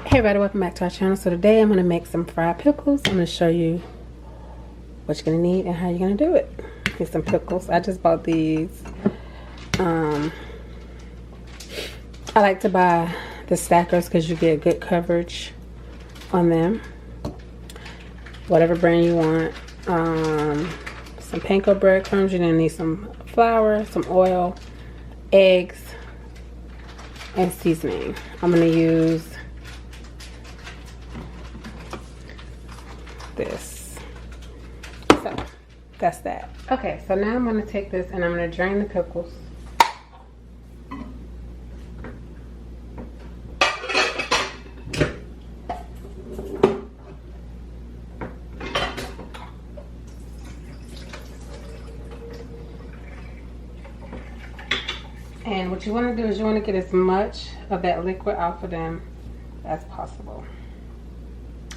Hey everybody, welcome back to our channel. So today I'm going to make some fried pickles. I'm going to show you what you're going to need and how you're going to do it. Get some pickles. I just bought these. I like to buy the stackers because you get good coverage on them. Whatever brand you want. Some panko breadcrumbs. You're going to need some flour, some oil, eggs, and seasoning. I'm going to use this. So that's that. Okay, so now I'm going to take this and I'm going to drain the pickles. And what you want to do is you want to get as much of that liquid off of them as possible.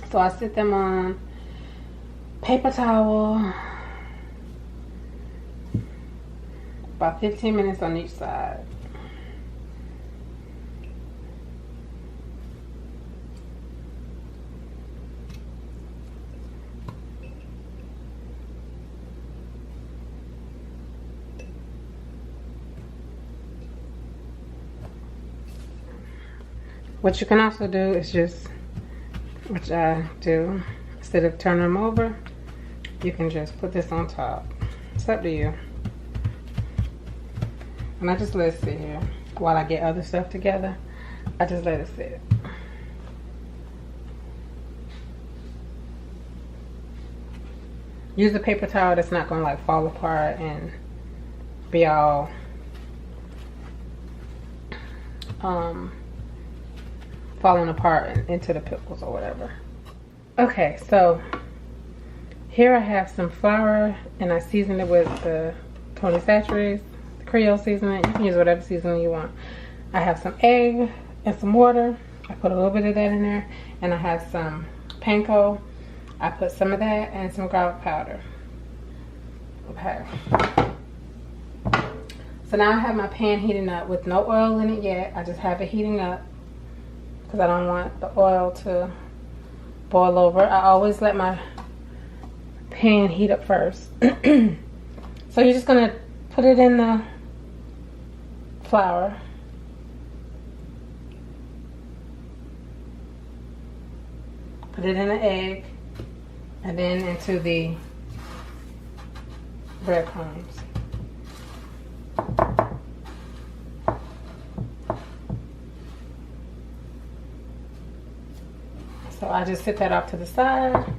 So I sit them on paper towel, about 15 minutes on each side. What you can also do is just, which I do, instead of turning them over, you can just put this on top. It's up to you. And I just let it sit here while I get other stuff together. I just let it sit. Use a paper towel that's not gonna like fall apart and be all falling apart into the pickles or whatever. Okay, so here I have some flour and I seasoned it with the Tony Chachere's Creole seasoning. You can use whatever seasoning you want. I have some egg and some water. I put a little bit of that in there. And I have some panko. I put some of that and some garlic powder. Okay. So now I have my pan heating up with no oil in it yet. I just have it heating up because I don't want the oil to boil over. I always let my pan heat up first. So you're just gonna put it in the flour. Put it in the egg. And then into the breadcrumbs. So I just set that off to the side.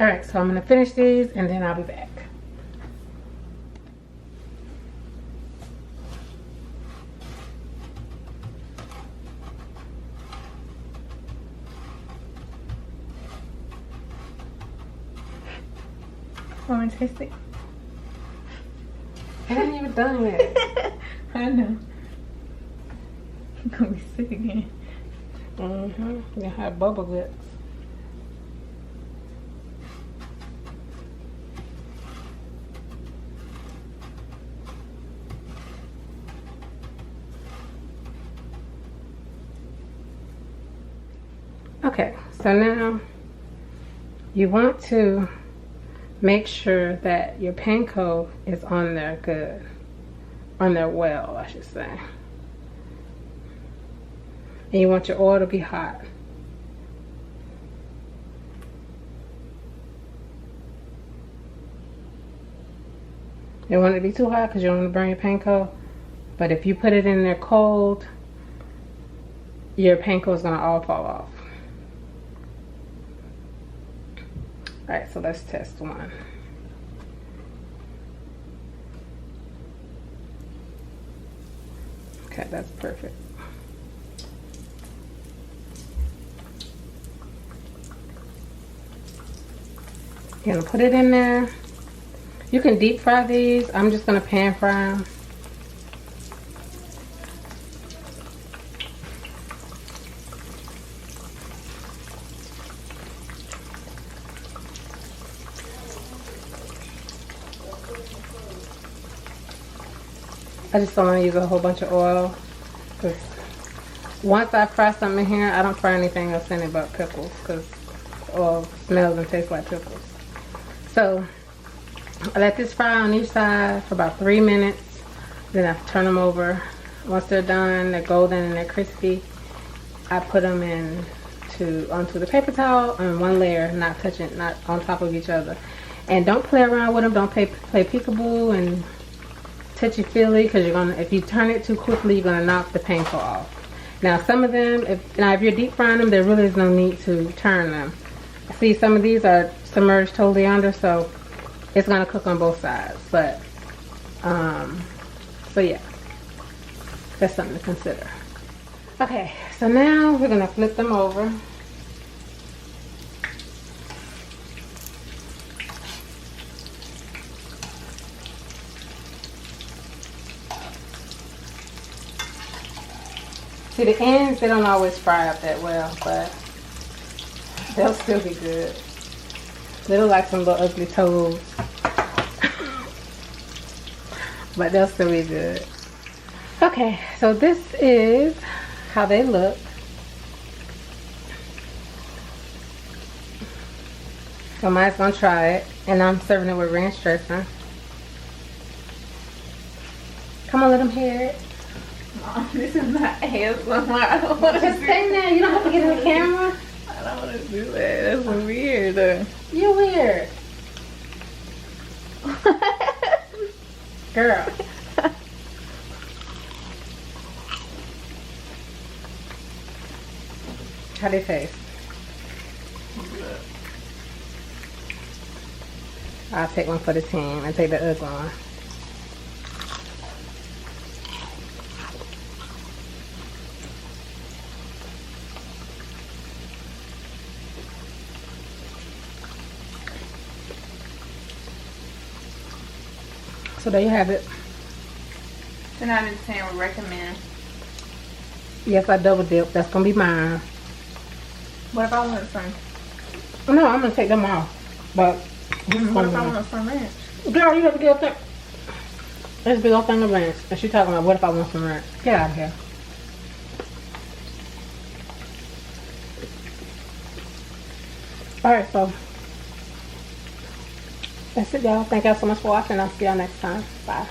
Alright, so I'm going to finish these and then I'll be back. Want to taste it? I haven't even done yet. I know. I'm going to be sick again. You have bubble guts. Okay, so now you want to make sure that your panko is on there good. On there well, I should say. And you want your oil to be hot. You don't want it to be too hot because you don't want to burn your panko. But if you put it in there cold, your panko is going to all fall off. Alright, so let's test one. Okay, that's perfect. You're gonna put it in there. You can deep fry these. I'm just gonna pan fry them. I just don't want to use a whole bunch of oil, because once I fry something here, I don't fry anything else in it but pickles, because oil smells and tastes like pickles. So I let this fry on each side for about 3 minutes. Then I turn them over. Once they're done, they're golden and they're crispy, I put them onto the paper towel on one layer, not touching, not on top of each other. And don't play around with them. Don't play peekaboo and touchy-feely, because if you turn it too quickly, you're gonna knock the painful off. Now some of them, if you're deep frying them, there really is no need to turn them. See, some of these are submerged totally under, so it's gonna cook on both sides. But so yeah, that's something to consider. Okay, so now we're gonna flip them over. See, the ends, they don't always fry up that well, but they'll still be good. They look like some little ugly toads, but they'll still be good. Okay, so this is how they look. So mine's gonna try it, and I'm serving it with ranch dressing. Come on, let them hear it. Mom, this is not ASMR. I don't want to Just stay there. You don't have to get in the camera. I don't want to do that. That's weird. You're weird. Girl. How they taste? Good. I'll take one for the team and take the ugly one. So there you have it. 10 out of 10 would recommend. Yes, I double dip. That's gonna be mine. What if I want some? No, I'm gonna take them off. But What if I want some ranch? girl, you have to get up there. There's a big old thing of ranch. And she's talking about what if I want some ranch. Get out of here. Alright, so that's it, y'all. Thank y'all so much for watching. I'll see y'all next time. Bye.